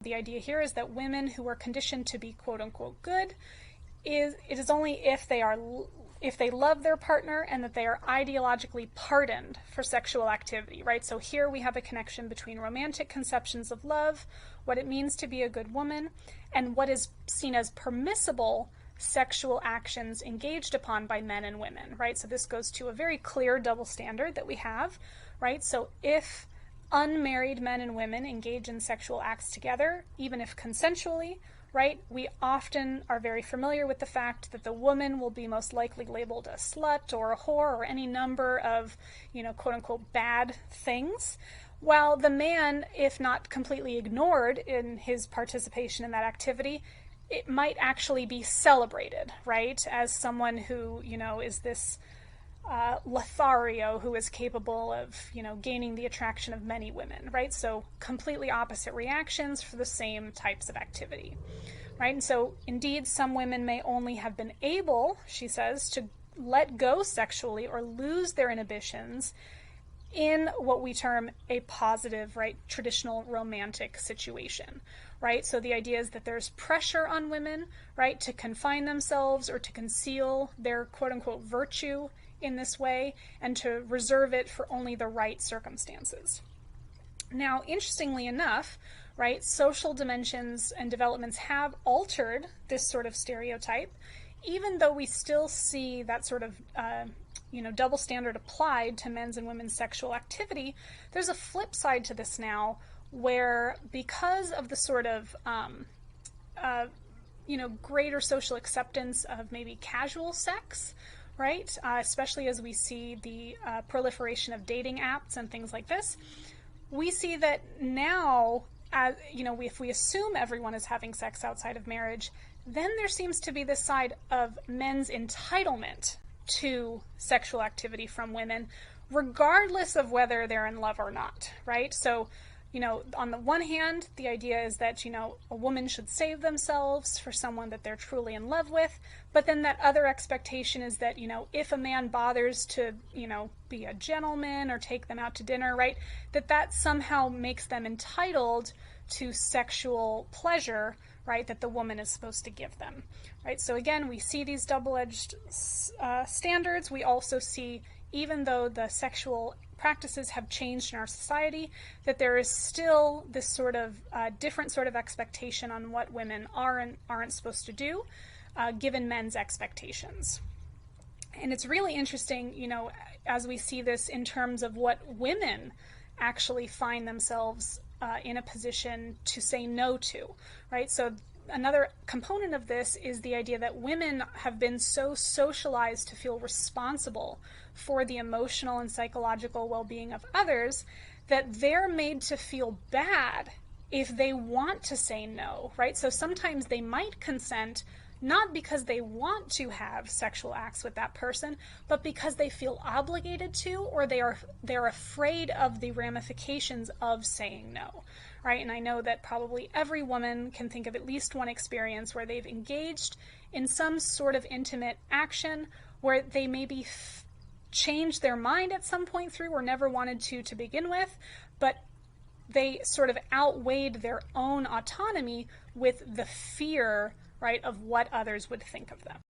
The idea here is that women who are conditioned to be quote unquote good, it is only if they love their partner and that they are ideologically pardoned for sexual activity, right? So here we have a connection between romantic conceptions of love, what it means to be a good woman, and what is seen as permissible sexual actions engaged upon by men and women, right? So this goes to a very clear double standard that we have, right? So if unmarried men and women engage in sexual acts together, even if consensually, right, we often are very familiar with the fact that the woman will be most likely labeled a slut or a whore or any number of, quote unquote, bad things, while the man, if not completely ignored in his participation in that activity, it might actually be celebrated, right, as someone who, is this Lothario who is capable of, gaining the attraction of many women, right? So completely opposite reactions for the same types of activity, right? And so indeed, some women may only have been able, she says, to let go sexually or lose their inhibitions in what we term a positive, right, traditional romantic situation, right? So the idea is that there's pressure on women, right, to confine themselves or to conceal their quote unquote virtue in this way and to reserve it for only the right circumstances. Now, interestingly enough, right, social dimensions and developments have altered this sort of stereotype, even though we still see that sort of double standard applied to men's and women's sexual activity. There's a flip side to this now, where because of the sort of greater social acceptance of maybe casual sex, right? Especially as we see the proliferation of dating apps and things like this, we see that now, if we assume everyone is having sex outside of marriage, then there seems to be this side of men's entitlement to sexual activity from women, regardless of whether they're in love or not, right? So, on the one hand, the idea is that, a woman should save themselves for someone that they're truly in love with, but then that other expectation is that, if a man bothers to, be a gentleman or take them out to dinner, right, that somehow makes them entitled to sexual pleasure, right, that the woman is supposed to give them, right? So again, we see these double-edged standards. We also see, even though the sexual practices have changed in our society, that there is still this sort of different sort of expectation on what women are and aren't supposed to do, given men's expectations. And it's really interesting, as we see this in terms of what women actually find themselves in a position to say no to, right? So another component of this is the idea that women have been so socialized to feel responsible for the emotional and psychological well-being of others that they're made to feel bad if they want to say no, right? So sometimes they might consent not because they want to have sexual acts with that person, but because they feel obligated to, or they're afraid of the ramifications of saying no, right? And I know that probably every woman can think of at least one experience where they've engaged in some sort of intimate action where they maybe changed their mind at some point through or never wanted to begin with, but they sort of outweighed their own autonomy with the fear, right, of what others would think of them.